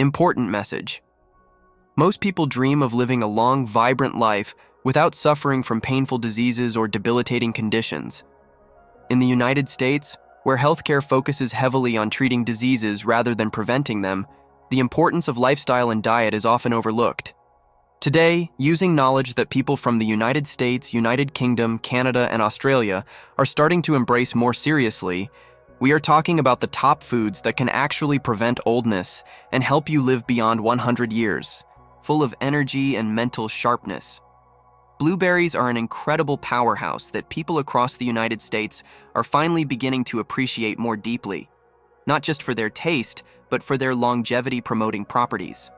Important message. Most people dream of living a long, vibrant life without suffering from painful diseases or debilitating conditions. In the United States, where healthcare focuses heavily on treating diseases rather than preventing them, the importance of lifestyle and diet is often overlooked. Today, using knowledge that people from the United States, United Kingdom, Canada, and Australia are starting to embrace more seriously, we are talking about the top foods that can actually prevent oldness and help you live beyond 100 years, full of energy and mental sharpness. Blueberries are an incredible powerhouse that people across the United States are finally beginning to appreciate more deeply, not just for their taste, but for their longevity-promoting properties.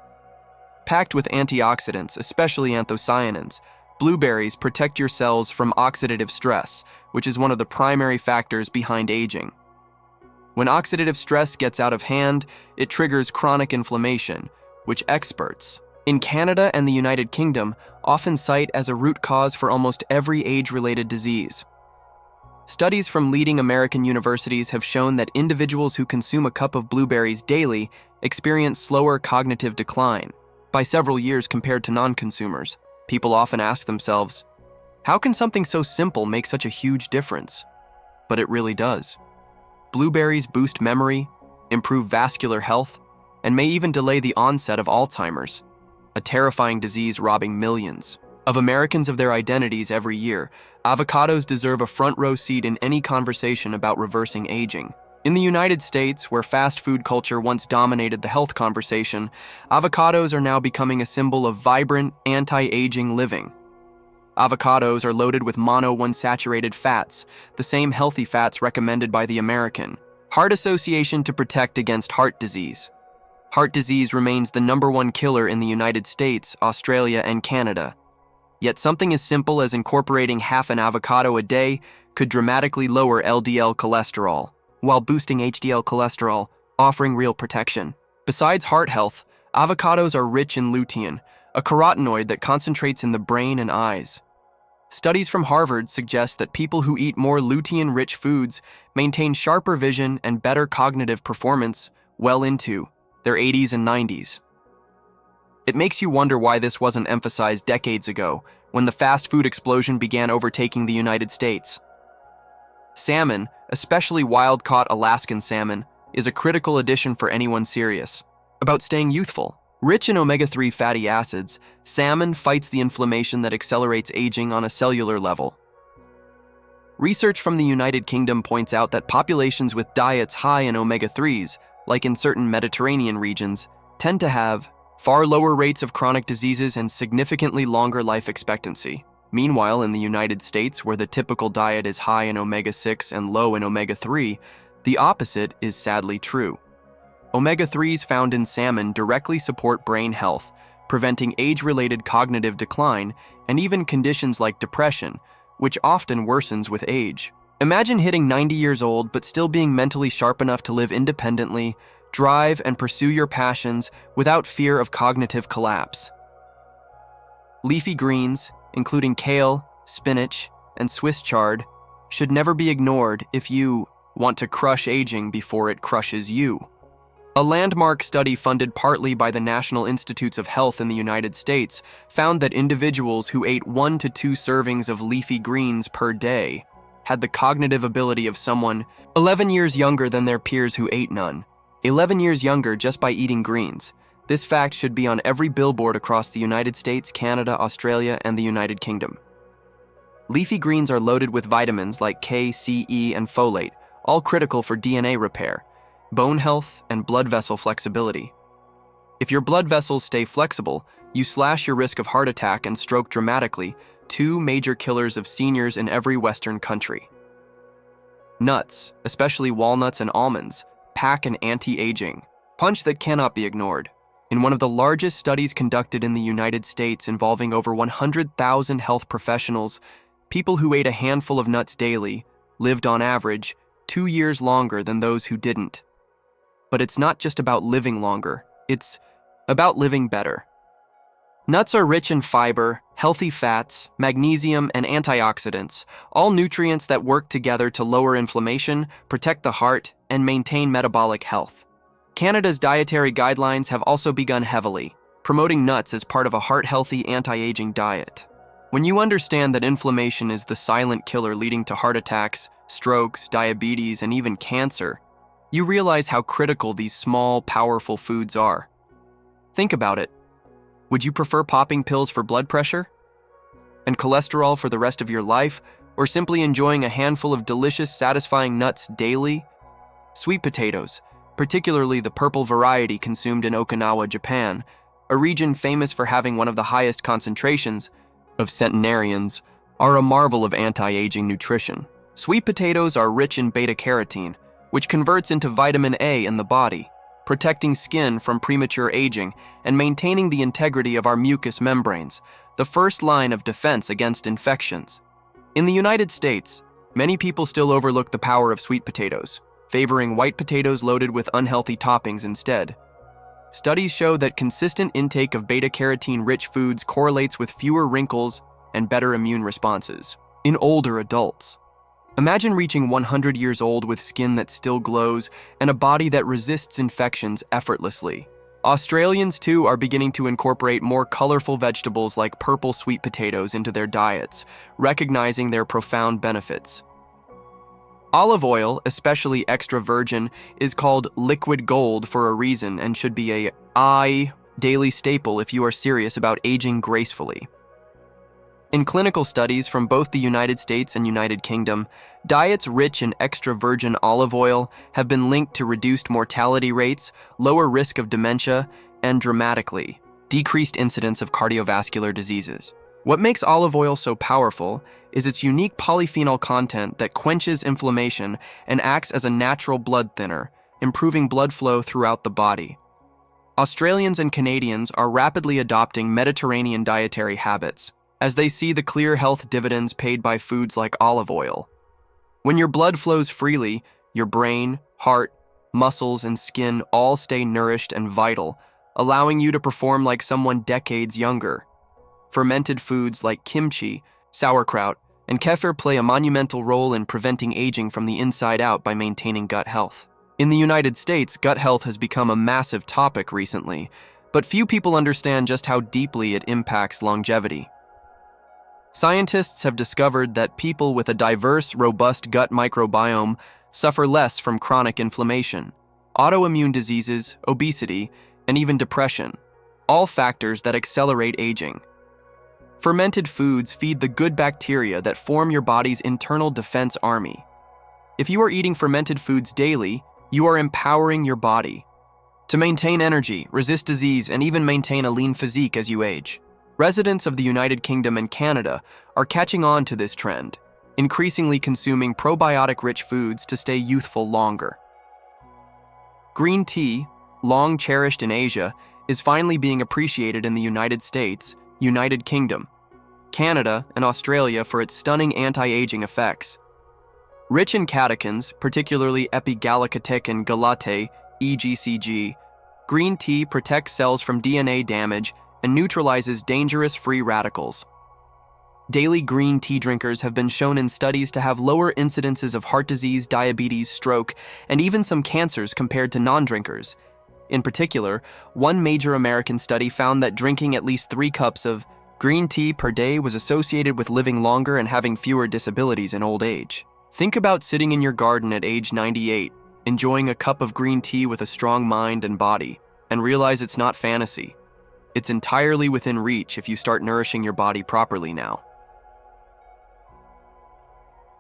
Packed with antioxidants, especially anthocyanins, blueberries protect your cells from oxidative stress, which is one of the primary factors behind aging. When oxidative stress gets out of hand, it triggers chronic inflammation, which experts in Canada and the United Kingdom often cite as a root cause for almost every age-related disease. Studies from leading American universities have shown that individuals who consume a cup of blueberries daily experience slower cognitive decline by several years compared to non-consumers. People often ask themselves, how can something so simple make such a huge difference? But it really does. Blueberries boost memory, improve vascular health, and may even delay the onset of Alzheimer's, a terrifying disease robbing millions of Americans of their identities every year. Avocados deserve a front-row seat in any conversation about reversing aging. In the United States, where fast food culture once dominated the health conversation, avocados are now becoming a symbol of vibrant, anti-aging living. Avocados are loaded with monounsaturated fats, the same healthy fats recommended by the American Heart Association to protect against heart disease. Heart disease remains the #1 killer in the United States, Australia, and Canada. Yet something as simple as incorporating half an avocado a day could dramatically lower LDL cholesterol, while boosting HDL cholesterol, offering real protection. Besides heart health, avocados are rich in lutein, a carotenoid that concentrates in the brain and eyes. Studies from Harvard suggest that people who eat more lutein-rich foods maintain sharper vision and better cognitive performance well into their 80s and 90s. It makes you wonder why this wasn't emphasized decades ago, when the fast food explosion began overtaking the United States. Salmon, especially wild-caught Alaskan salmon, is a critical addition for anyone serious about staying youthful. Rich in omega-3 fatty acids, salmon fights the inflammation that accelerates aging on a cellular level. Research from the United Kingdom points out that populations with diets high in omega-3s, like in certain Mediterranean regions, tend to have far lower rates of chronic diseases and significantly longer life expectancy. Meanwhile, in the United States, where the typical diet is high in omega-6 and low in omega-3, the opposite is sadly true. Omega-3s found in salmon directly support brain health, preventing age-related cognitive decline and even conditions like depression, which often worsens with age. Imagine hitting 90 years old but still being mentally sharp enough to live independently, drive, and pursue your passions without fear of cognitive collapse. Leafy greens, including kale, spinach, and Swiss chard, should never be ignored if you want to crush aging before it crushes you. A landmark study funded partly by the National Institutes of Health in the United States found that individuals who ate 1 to 2 servings of leafy greens per day had the cognitive ability of someone 11 years younger than their peers who ate none. 11 years younger just by eating greens. This fact should be on every billboard across the United States, Canada, Australia, and the United Kingdom. Leafy greens are loaded with vitamins like K, C, E, and folate, all critical for DNA repair, bone health, and blood vessel flexibility. If your blood vessels stay flexible, you slash your risk of heart attack and stroke dramatically, 2 major killers of seniors in every Western country. Nuts, especially walnuts and almonds, pack an anti-aging punch that cannot be ignored. In one of the largest studies conducted in the United States involving over 100,000 health professionals, people who ate a handful of nuts daily lived on average 2 years longer than those who didn't. But it's not just about living longer, it's about living better. Nuts are rich in fiber, healthy fats, magnesium, and antioxidants, all nutrients that work together to lower inflammation, protect the heart, and maintain metabolic health. Canada's dietary guidelines have also begun heavily, promoting nuts as part of a heart-healthy anti-aging diet. When you understand that inflammation is the silent killer leading to heart attacks, strokes, diabetes, and even cancer, you realize how critical these small, powerful foods are. Think about it. Would you prefer popping pills for blood pressure and cholesterol for the rest of your life, or simply enjoying a handful of delicious, satisfying nuts daily? Sweet potatoes, particularly the purple variety consumed in Okinawa, Japan, a region famous for having one of the highest concentrations of centenarians, are a marvel of anti-aging nutrition. Sweet potatoes are rich in beta-carotene, which converts into vitamin A in the body, protecting skin from premature aging and maintaining the integrity of our mucous membranes, the first line of defense against infections. In the United States, many people still overlook the power of sweet potatoes, favoring white potatoes loaded with unhealthy toppings instead. Studies show that consistent intake of beta-carotene-rich foods correlates with fewer wrinkles and better immune responses in older adults. Imagine reaching 100 years old with skin that still glows and a body that resists infections effortlessly. Australians, too, are beginning to incorporate more colorful vegetables like purple sweet potatoes into their diets, recognizing their profound benefits. Olive oil, especially extra virgin, is called liquid gold for a reason and should be a daily staple if you are serious about aging gracefully. In clinical studies from both the United States and United Kingdom, diets rich in extra virgin olive oil have been linked to reduced mortality rates, lower risk of dementia, and dramatically decreased incidence of cardiovascular diseases. What makes olive oil so powerful is its unique polyphenol content that quenches inflammation and acts as a natural blood thinner, improving blood flow throughout the body. Australians and Canadians are rapidly adopting Mediterranean dietary habits, as they see the clear health dividends paid by foods like olive oil. When your blood flows freely, your brain, heart, muscles, and skin all stay nourished and vital, allowing you to perform like someone decades younger. Fermented foods like kimchi, sauerkraut, and kefir play a monumental role in preventing aging from the inside out by maintaining gut health. In the United States, gut health has become a massive topic recently, but few people understand just how deeply it impacts longevity. Scientists have discovered that people with a diverse, robust gut microbiome suffer less from chronic inflammation, autoimmune diseases, obesity, and even depression, all factors that accelerate aging. Fermented foods feed the good bacteria that form your body's internal defense army. If you are eating fermented foods daily, you are empowering your body to maintain energy, resist disease, and even maintain a lean physique as you age. Residents of the United Kingdom and Canada are catching on to this trend, increasingly consuming probiotic-rich foods to stay youthful longer. Green tea, long cherished in Asia, is finally being appreciated in the United States, United Kingdom, Canada, and Australia for its stunning anti-aging effects. Rich in catechins, particularly epigallocatech and galate, EGCG, green tea protects cells from DNA damage and neutralizes dangerous free radicals. Daily green tea drinkers have been shown in studies to have lower incidences of heart disease, diabetes, stroke, and even some cancers compared to non-drinkers. In particular, one major American study found that drinking at least 3 cups of green tea per day was associated with living longer and having fewer disabilities in old age. Think about sitting in your garden at age 98, enjoying a cup of green tea with a strong mind and body, and realize it's not fantasy. It's entirely within reach if you start nourishing your body properly now.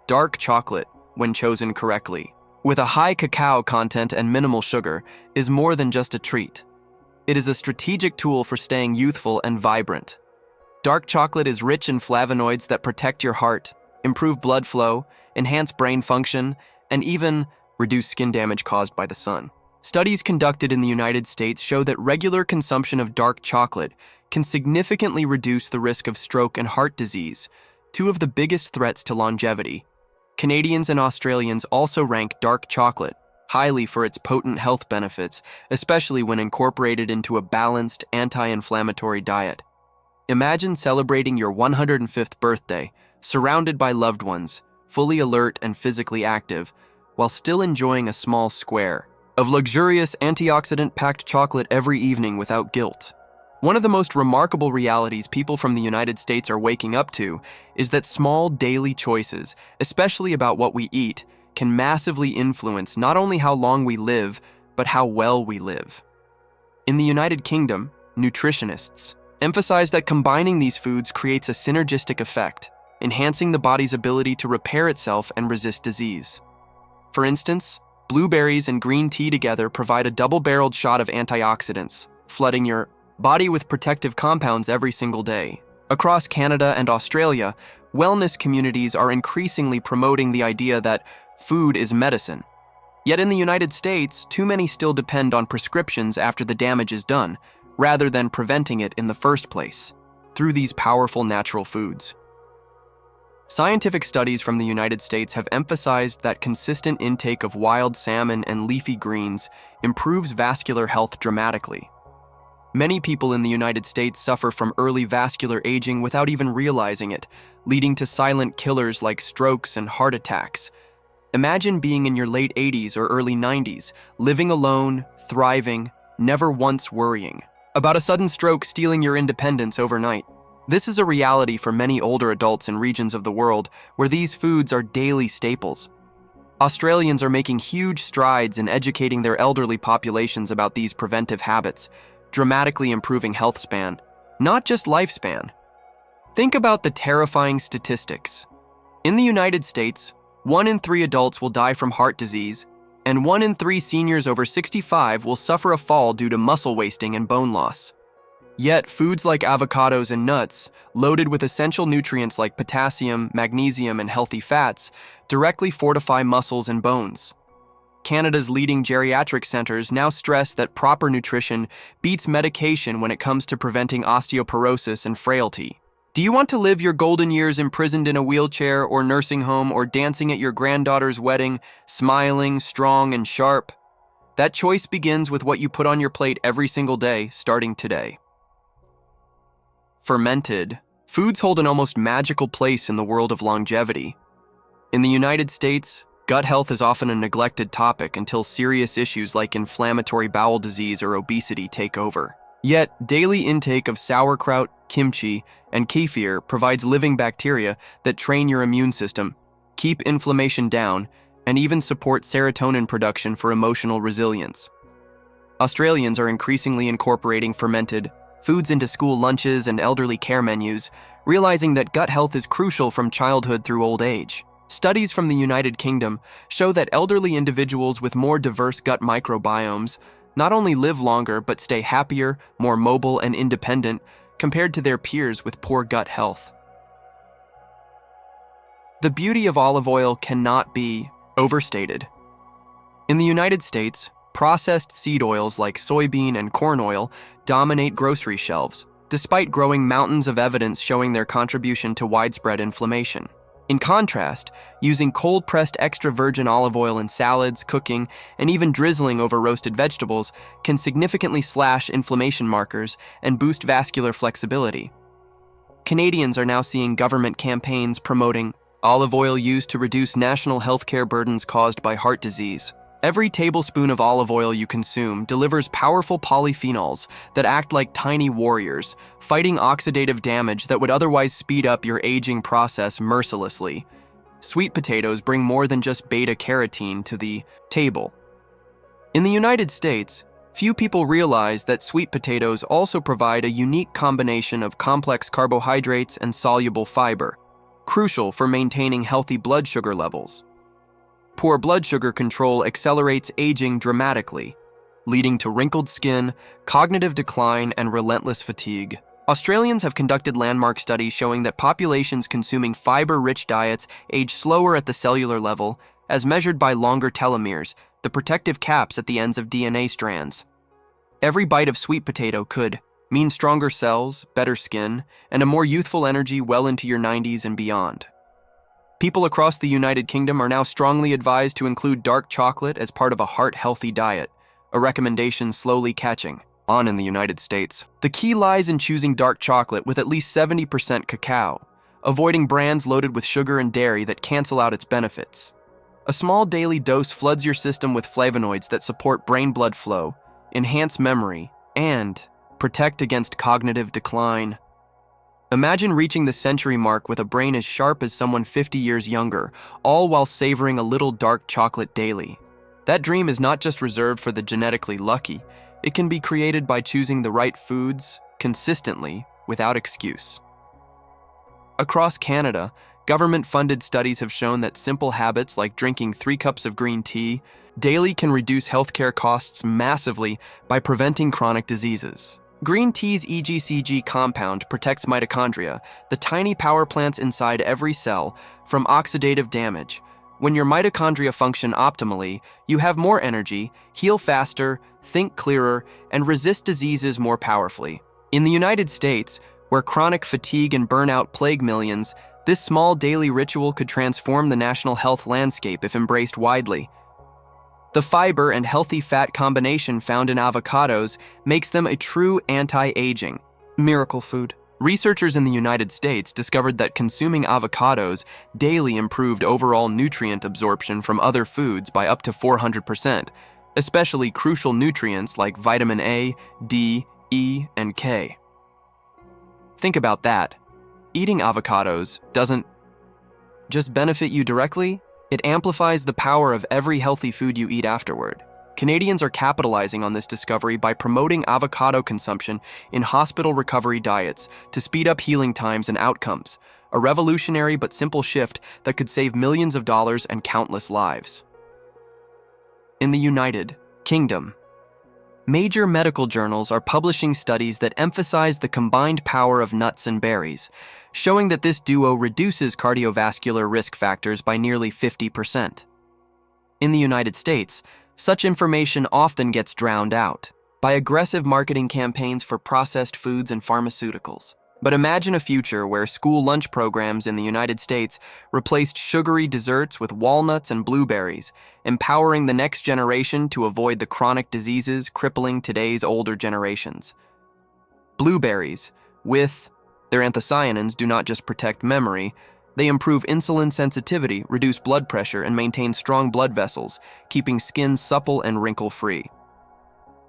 Dark chocolate, when chosen correctly, with a high cacao content and minimal sugar, is more than just a treat. It is a strategic tool for staying youthful and vibrant. Dark chocolate is rich in flavonoids that protect your heart, improve blood flow, enhance brain function, and even reduce skin damage caused by the sun. Studies conducted in the United States show that regular consumption of dark chocolate can significantly reduce the risk of stroke and heart disease, 2 of the biggest threats to longevity. Canadians and Australians also rank dark chocolate highly for its potent health benefits, especially when incorporated into a balanced, anti-inflammatory diet. Imagine celebrating your 105th birthday, surrounded by loved ones, fully alert and physically active, while still enjoying a small square of luxurious antioxidant-packed chocolate every evening without guilt. One of the most remarkable realities people from the United States are waking up to is that small daily choices, especially about what we eat, can massively influence not only how long we live, but how well we live. In the United Kingdom, nutritionists emphasize that combining these foods creates a synergistic effect, enhancing the body's ability to repair itself and resist disease. For instance, blueberries and green tea together provide a double-barreled shot of antioxidants, flooding your body with protective compounds every single day. Across Canada and Australia, wellness communities are increasingly promoting the idea that food is medicine. Yet in the United States, too many still depend on prescriptions after the damage is done, rather than preventing it in the first place, through these powerful natural foods. Scientific studies from the United States have emphasized that consistent intake of wild salmon and leafy greens improves vascular health dramatically. Many people in the United States suffer from early vascular aging without even realizing it, leading to silent killers like strokes and heart attacks. Imagine being in your late 80s or early 90s, living alone, thriving, never once worrying about a sudden stroke stealing your independence overnight. This is a reality for many older adults in regions of the world where these foods are daily staples. Australians are making huge strides in educating their elderly populations about these preventive habits, dramatically improving health span, not just lifespan. Think about the terrifying statistics. In the United States, 1 in 3 adults will die from heart disease, and 1 in 3 seniors over 65 will suffer a fall due to muscle wasting and bone loss. Yet, foods like avocados and nuts, loaded with essential nutrients like potassium, magnesium, and healthy fats, directly fortify muscles and bones. Canada's leading geriatric centers now stress that proper nutrition beats medication when it comes to preventing osteoporosis and frailty. Do you want to live your golden years imprisoned in a wheelchair or nursing home or dancing at your granddaughter's wedding, smiling, strong, and sharp? That choice begins with what you put on your plate every single day, starting today. Fermented foods hold an almost magical place in the world of longevity. In the United States, gut health is often a neglected topic until serious issues like inflammatory bowel disease or obesity take over. Yet, daily intake of sauerkraut, kimchi, and kefir provides living bacteria that train your immune system, keep inflammation down, and even support serotonin production for emotional resilience. Australians are increasingly incorporating fermented foods into school lunches and elderly care menus, realizing that gut health is crucial from childhood through old age. Studies from the United Kingdom show that elderly individuals with more diverse gut microbiomes not only live longer but stay happier, more mobile, and independent compared to their peers with poor gut health. The beauty of olive oil cannot be overstated. In the United States, processed seed oils like soybean and corn oil dominate grocery shelves, despite growing mountains of evidence showing their contribution to widespread inflammation. In contrast, using cold-pressed extra virgin olive oil in salads, cooking, and even drizzling over roasted vegetables can significantly slash inflammation markers and boost vascular flexibility. Canadians are now seeing government campaigns promoting olive oil use to reduce national healthcare burdens caused by heart disease. Every tablespoon of olive oil you consume delivers powerful polyphenols that act like tiny warriors, fighting oxidative damage that would otherwise speed up your aging process mercilessly. Sweet potatoes bring more than just beta-carotene to the table. In the United States, few people realize that sweet potatoes also provide a unique combination of complex carbohydrates and soluble fiber, crucial for maintaining healthy blood sugar levels. Poor blood sugar control accelerates aging dramatically, leading to wrinkled skin, cognitive decline, and relentless fatigue. Australians have conducted landmark studies showing that populations consuming fiber-rich diets age slower at the cellular level, as measured by longer telomeres, the protective caps at the ends of DNA strands. Every bite of sweet potato could mean stronger cells, better skin, and a more youthful energy well into your 90s and beyond. People across the United Kingdom are now strongly advised to include dark chocolate as part of a heart-healthy diet, a recommendation slowly catching on in the United States. The key lies in choosing dark chocolate with at least 70% cacao, avoiding brands loaded with sugar and dairy that cancel out its benefits. A small daily dose floods your system with flavonoids that support brain blood flow, enhance memory, and protect against cognitive decline. Imagine reaching the century mark with a brain as sharp as someone 50 years younger, all while savoring a little dark chocolate daily. That dream is not just reserved for the genetically lucky. It can be created by choosing the right foods consistently without excuse. Across Canada, government-funded studies have shown that simple habits like drinking 3 cups of green tea daily can reduce healthcare costs massively by preventing chronic diseases. Green tea's EGCG compound protects mitochondria, the tiny power plants inside every cell, from oxidative damage. When your mitochondria function optimally, you have more energy, heal faster, think clearer, and resist diseases more powerfully. In the United States, where chronic fatigue and burnout plague millions, this small daily ritual could transform the national health landscape if embraced widely. The fiber and healthy fat combination found in avocados makes them a true anti-aging miracle food. Researchers in the United States discovered that consuming avocados daily improved overall nutrient absorption from other foods by up to 400%, especially crucial nutrients like vitamin A, D, E, and K. Think about that. Eating avocados doesn't just benefit you directly, it amplifies the power of every healthy food you eat afterward. Canadians are capitalizing on this discovery by promoting avocado consumption in hospital recovery diets to speed up healing times and outcomes, a revolutionary but simple shift that could save millions of dollars and countless lives. In the United Kingdom, major medical journals are publishing studies that emphasize the combined power of nuts and berries, showing that this duo reduces cardiovascular risk factors by nearly 50%. In the United States, such information often gets drowned out by aggressive marketing campaigns for processed foods and pharmaceuticals. But imagine a future where school lunch programs in the United States replaced sugary desserts with walnuts and blueberries, empowering the next generation to avoid the chronic diseases crippling today's older generations. Blueberries, with their anthocyanins, do not just protect memory, they improve insulin sensitivity, reduce blood pressure, and maintain strong blood vessels, keeping skin supple and wrinkle-free.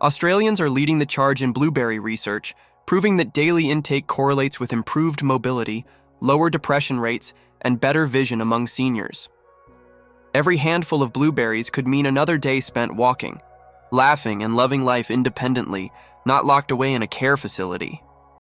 Australians are leading the charge in blueberry research, proving that daily intake correlates with improved mobility, lower depression rates, and better vision among seniors. Every handful of blueberries could mean another day spent walking, laughing, and loving life independently, not locked away in a care facility.